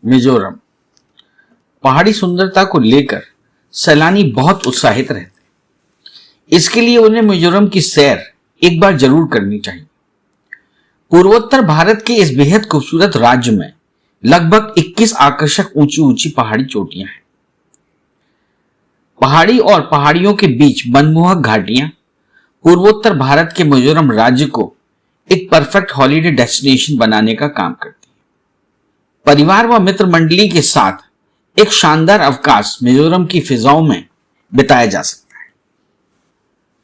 मिजोरम। पहाड़ी सुंदरता को लेकर सैलानी बहुत उत्साहित रहते हैं। इसके लिए उन्हें मिजोरम की सैर एक बार जरूर करनी चाहिए। पूर्वोत्तर भारत के इस बेहद खूबसूरत राज्य में लगभग 21 आकर्षक ऊंची ऊंची पहाड़ी चोटियां हैं। पहाड़ी और पहाड़ियों के बीच मनमोहक घाटियां पूर्वोत्तर भारत के मिजोरम राज्य को एक परफेक्ट हॉलिडे डेस्टिनेशन बनाने का काम करती है। परिवार व मित्र मंडली के साथ एक शानदार अवकाश मिजोरम की फिजाओं में बिताया जा सकता है।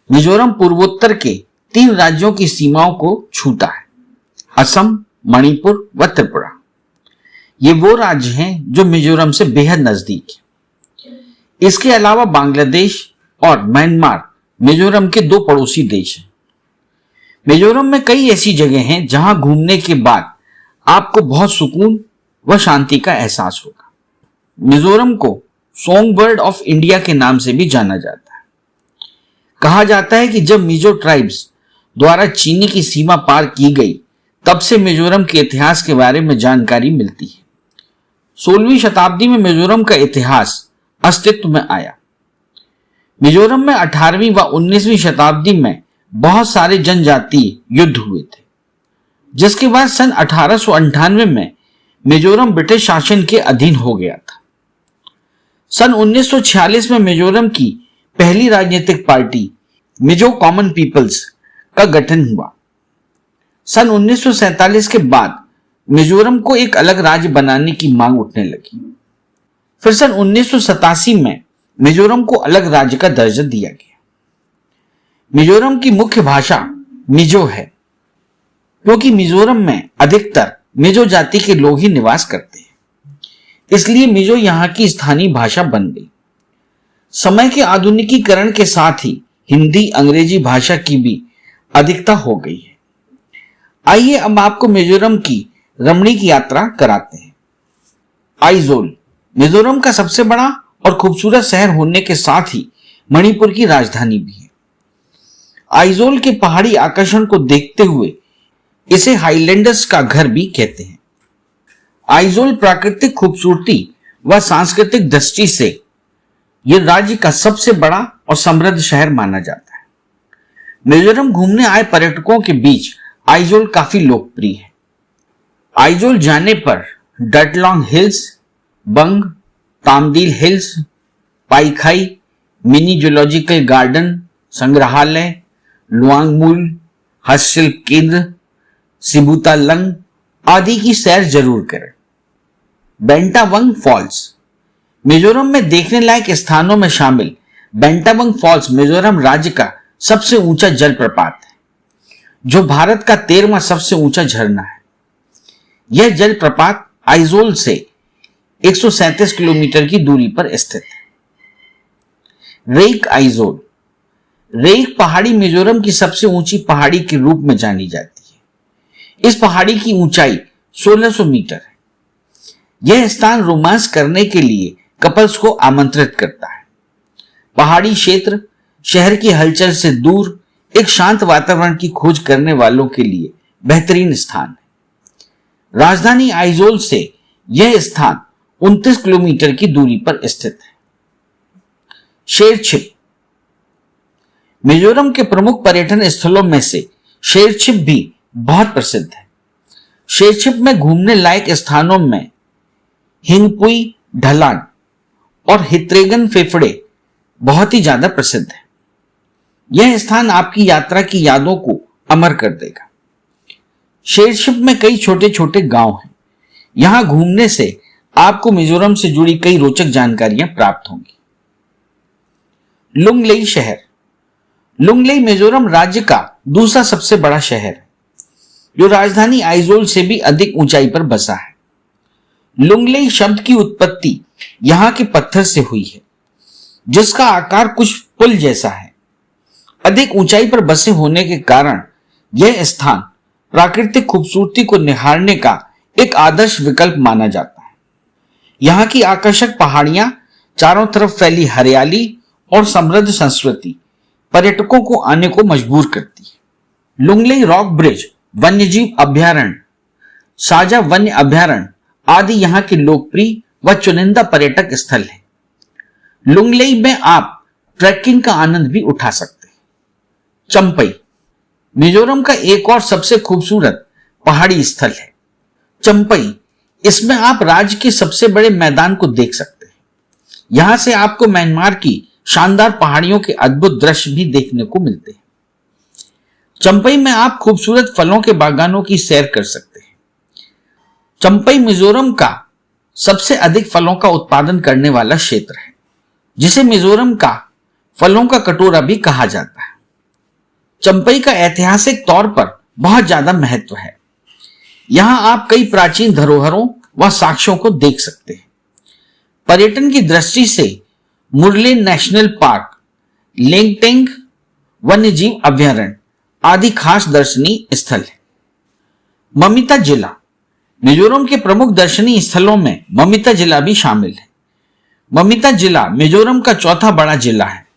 मिजोरम पूर्वोत्तर के 3 राज्यों की सीमाओं को छूता है, असम, मणिपुर व त्रिपुरा। ये वो राज्य हैं जो मिजोरम से बेहद नजदीक है। इसके अलावा बांग्लादेश और म्यांमार मिजोरम के 2 पड़ोसी देश हैं। मिजोरम में कई ऐसी जगह हैं जहां घूमने के बाद आपको बहुत सुकून व शांति का एहसास होगा। मिजोरम को सॉन्ग बर्ड ऑफ इंडिया के नाम से भी जाना जाता है। कहा जाता है कि जब मिजो ट्राइब्स द्वारा चीनी की सीमा पार की गई, तब से मिजोरम के इतिहास के बारे में जानकारी मिलती है। 16वीं शताब्दी में मिजोरम का इतिहास अस्तित्व में आया। मिजोरम में 18वीं व 19वीं शताब्दी में बहुत सारे जनजातीय युद्ध हुए थे, जिसके बाद सन 1898 में मिजोरम ब्रिटिश शासन के अधीन हो गया था। सन 1946 में मिजोरम की पहली राजनीतिक पार्टी मिजो कॉमन पीपल्स का गठन हुआ। सन 1947 के बाद मिजोरम को एक अलग राज्य बनाने की मांग उठने लगी। फिर सन 1987 में मिजोरम को अलग राज्य का दर्जा दिया गया। मिजोरम की मुख्य भाषा मिजो है, क्योंकि मिजोरम में अधिकतर मिजो जाति के लोग ही निवास करते हैं, इसलिए मिजो यहां की स्थानीय भाषा बन गई। समय के आधुनिकीकरण के साथ ही हिंदी, अंग्रेजी भाषा की भी अधिकता हो गई है। आइए अब आपको मिजोरम की रमणीक यात्रा कराते हैं। आइजोल मिजोरम का सबसे बड़ा और खूबसूरत शहर होने के साथ ही मणिपुर की राजधानी भी है। आइजोल के पहाड़ी आकर्षण को देखते हुए इसे हाईलैंडर्स का घर भी कहते हैं। आइजोल प्राकृतिक खूबसूरती व सांस्कृतिक दृष्टि से यह राज्य का सबसे बड़ा और समृद्ध शहर माना जाता है। मिजोरम घूमने आए पर्यटकों के बीच आइजोल काफी लोकप्रिय है। आइजोल जाने पर डटलॉन्ग हिल्स, बंग, तामदील हिल्स, पाईखाई, मिनी जूलॉजिकल गार्डन, संग्रहालय, लुआंगमूल, हस्तशिल्प केंद्र, सिबुतालंग आदि की सैर जरूर करें। बेंटावंग फॉल्स मिजोरम में देखने लायक स्थानों में शामिल बेंटावंग फॉल्स मिजोरम राज्य का सबसे ऊंचा जलप्रपात है, जो भारत का 13वां सबसे ऊंचा झरना है। यह जलप्रपात आइजोल से 137 किलोमीटर की दूरी पर स्थित है। रेक आइजोल रेक पहाड़ी मिजोरम की सबसे ऊंची पहाड़ी के रूप में जानी जाती है। इस पहाड़ी की ऊंचाई 1600 मीटर है। यह स्थान रोमांस करने के लिए कपल्स को आमंत्रित करता है। पहाड़ी क्षेत्र शहर की हलचल से दूर एक शांत वातावरण की खोज करने वालों के लिए बेहतरीन स्थान है। राजधानी आइजोल से यह स्थान 29 किलोमीटर की दूरी पर स्थित है। शेरछिप मिजोरम के प्रमुख पर्यटन स्थलों में से शेरछिप भी बहुत प्रसिद्ध है। शेरछिप में घूमने लायक स्थानों में हिंगपुई ढलान और हित्रेगन फेफड़े बहुत ही ज्यादा प्रसिद्ध है। यह स्थान आपकी यात्रा की यादों को अमर कर देगा। शेरछिप में कई छोटे छोटे गांव हैं। यहां घूमने से आपको मिजोरम से जुड़ी कई रोचक जानकारियां प्राप्त होंगी। लुंगलेई शहर लुंगलेई मिजोरम राज्य का दूसरा सबसे बड़ा शहर है, जो राजधानी आइजोल से भी अधिक ऊंचाई पर बसा है। लुंगलेई शब्द की उत्पत्ति यहां के पत्थर से हुई है, जिसका आकार कुछ पुल जैसा है। अधिक ऊंचाई पर बसे होने के कारण यह स्थान प्राकृतिक खूबसूरती को निहारने का एक आदर्श विकल्प माना जाता है। यहां की आकर्षक पहाड़ियां, चारों तरफ फैली हरियाली और समृद्ध संस्कृति पर्यटकों को आने को मजबूर करती है। लुंगलेई रॉक ब्रिज वन्यजीव अभ्यारण्य, साजा वन्य अभ्यारण्य आदि यहाँ के लोकप्रिय व चुनिंदा पर्यटक स्थल हैं। लुंगलेई में आप ट्रैकिंग का आनंद भी उठा सकते हैं। चंपई मिजोरम का एक और सबसे खूबसूरत पहाड़ी स्थल है चंपई। इसमें आप राज्य के सबसे बड़े मैदान को देख सकते हैं। यहां से आपको म्यांमार की शानदार पहाड़ियों के अद्भुत दृश्य भी देखने को मिलते हैं। चंपई में आप खूबसूरत फलों के बागानों की सैर कर सकते हैं। चंपई मिजोरम का सबसे अधिक फलों का उत्पादन करने वाला क्षेत्र है, जिसे मिजोरम का फलों का कटोरा भी कहा जाता है। चंपई का ऐतिहासिक तौर पर बहुत ज्यादा महत्व है। यहां आप कई प्राचीन धरोहरों व साक्ष्यों को देख सकते हैं। पर्यटन की दृष्टि से मुरले नेशनल पार्क, लेंगटेंग वन्यजीव अभ्यारण्य आदि खास दर्शनीय स्थल है। ममिता जिला मिजोरम के प्रमुख दर्शनीय स्थलों में ममिता जिला भी शामिल है। ममिता जिला मिजोरम का चौथा बड़ा जिला है।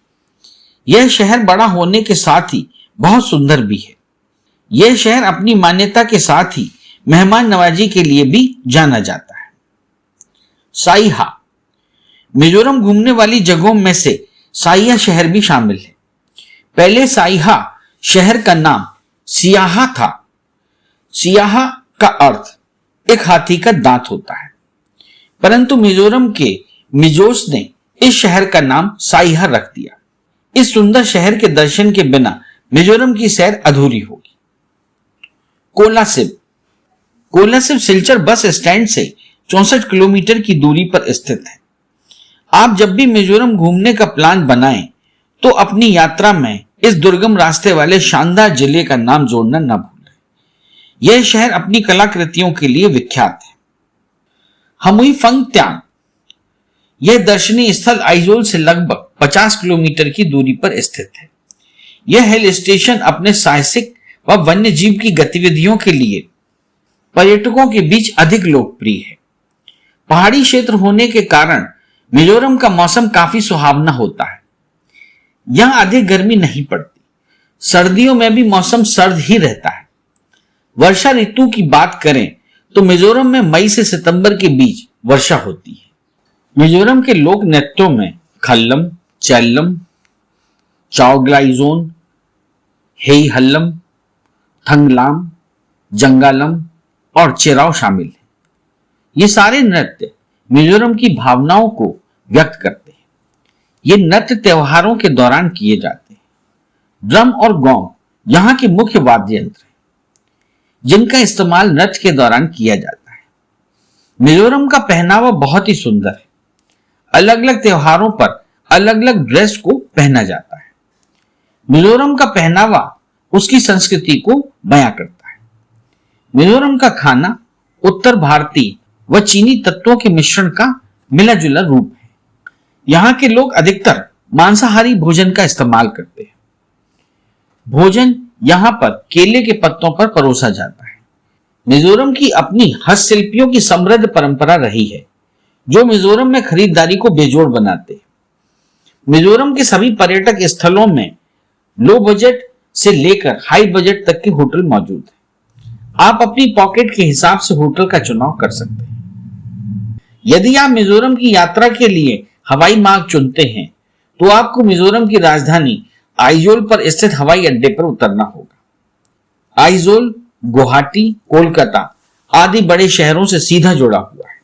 यह शहर बड़ा होने के साथ ही बहुत सुंदर भी है। यह शहर अपनी मान्यता के साथ ही मेहमान नवाजी के लिए भी जाना जाता है। साइहा मिजोरम घूमने वाली जगहों में से साइहा शहर भी शामिल है। पहले साइहा शहर का नाम सियाहा था। सियाहा का अर्थ एक हाथी का दांत होता है, परंतु मिजोरम के मिजोस ने इस शहर का नाम साइहा रख दिया। इस सुंदर शहर के दर्शन के बिना मिजोरम की सैर अधूरी होगी। कोलासिब सिलचर बस स्टैंड से 64 किलोमीटर की दूरी पर स्थित है। आप जब भी मिजोरम घूमने का प्लान बनाएं तो अपनी यात्रा में इस दुर्गम रास्ते वाले शानदार जिले का नाम जोड़ना न भूलें। यह शहर अपनी कलाकृतियों के लिए विख्यात है। हमुईफंगत्यांग यह दर्शनीय स्थल आइजोल से लगभग 50 किलोमीटर की दूरी पर स्थित है। यह हिल स्टेशन अपने साहसिक व वन्य जीव की गतिविधियों के लिए पर्यटकों के बीच अधिक लोकप्रिय है। पहाड़ी क्षेत्र होने के कारण मिजोरम का मौसम काफी सुहावना होता है। यहां अधिक गर्मी नहीं पड़ती। सर्दियों में भी मौसम सर्द ही रहता है। वर्षा ऋतु की बात करें तो मिजोरम में मई से सितंबर के बीच वर्षा होती है। मिजोरम के लोक नृत्यों में खल्लम, चैल्लम, चाओग्लाइजोन, हेई हल्लम, थंगलाम, जंगालम और चेराव शामिल है। ये सारे नृत्य मिजोरम की भावनाओं को व्यक्त करते हैं। ये नृत्य त्योहारों के दौरान किए जाते हैं। ड्रम और गॉन्ग यहाँ के मुख्य वाद्य यंत्र हैं, जिनका इस्तेमाल नृत्य के दौरान किया जाता है। मिजोरम का पहनावा बहुत ही सुंदर है। अलग अलग त्योहारों पर अलग अलग ड्रेस को पहना जाता है। मिजोरम का पहनावा उसकी संस्कृति को बयां करता है। मिजोरम का खाना उत्तर भारतीय व चीनी तत्वों के मिश्रण का मिला जुला रूप है। यहाँ के लोग अधिकतर मांसाहारी भोजन का इस्तेमाल करते हैं। भोजन यहाँ पर केले के पत्तों पर परोसा जाता है। मिजोरम की अपनी हस्तशिल्पियों की समृद्ध परंपरा रही है, जो मिजोरम में खरीदारी को बेजोड़ बनाते हैं। मिजोरम के सभी पर्यटक स्थलों में लो बजट से लेकर हाई बजट तक के होटल मौजूद हैं। आप अपनी पॉकेट के हिसाब से होटल का चुनाव कर सकते हैं। यदि आप मिजोरम की यात्रा के लिए हवाई मार्ग चुनते हैं तो आपको मिजोरम की राजधानी आइजोल पर स्थित हवाई अड्डे पर उतरना होगा। आइजोल गुवाहाटी, कोलकाता आदि बड़े शहरों से सीधा जुड़ा हुआ है।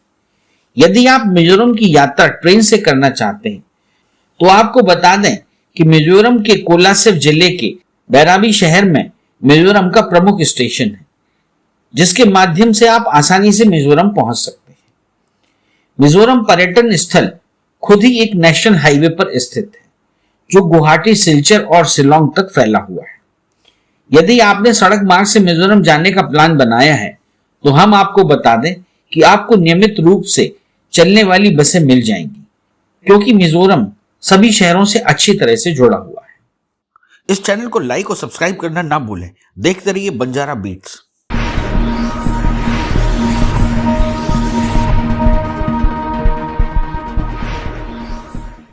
यदि आप मिजोरम की यात्रा ट्रेन से करना चाहते हैं तो आपको बता दें कि मिजोरम के कोलासिब जिले के बैराबी शहर में मिजोरम का प्रमुख स्टेशन है, जिसके माध्यम से आप आसानी से मिजोरम पहुंच सकते हैं। मिजोरम पर्यटन स्थल खुद ही एक नेशनल हाईवे पर स्थित है, जो गुवाहाटी, सिलचर और शिलोंग तक फैला हुआ है। यदि आपने सड़क मार्ग से मिजोरम जाने का प्लान बनाया है तो हम आपको बता दें कि आपको नियमित रूप से चलने वाली बसें मिल जाएंगी, क्योंकि मिजोरम सभी शहरों से अच्छी तरह से जुड़ा हुआ है। इस चैनल को लाइक और सब्सक्राइब करना ना भूलें। देखते रहिए बंजारा बीट्स।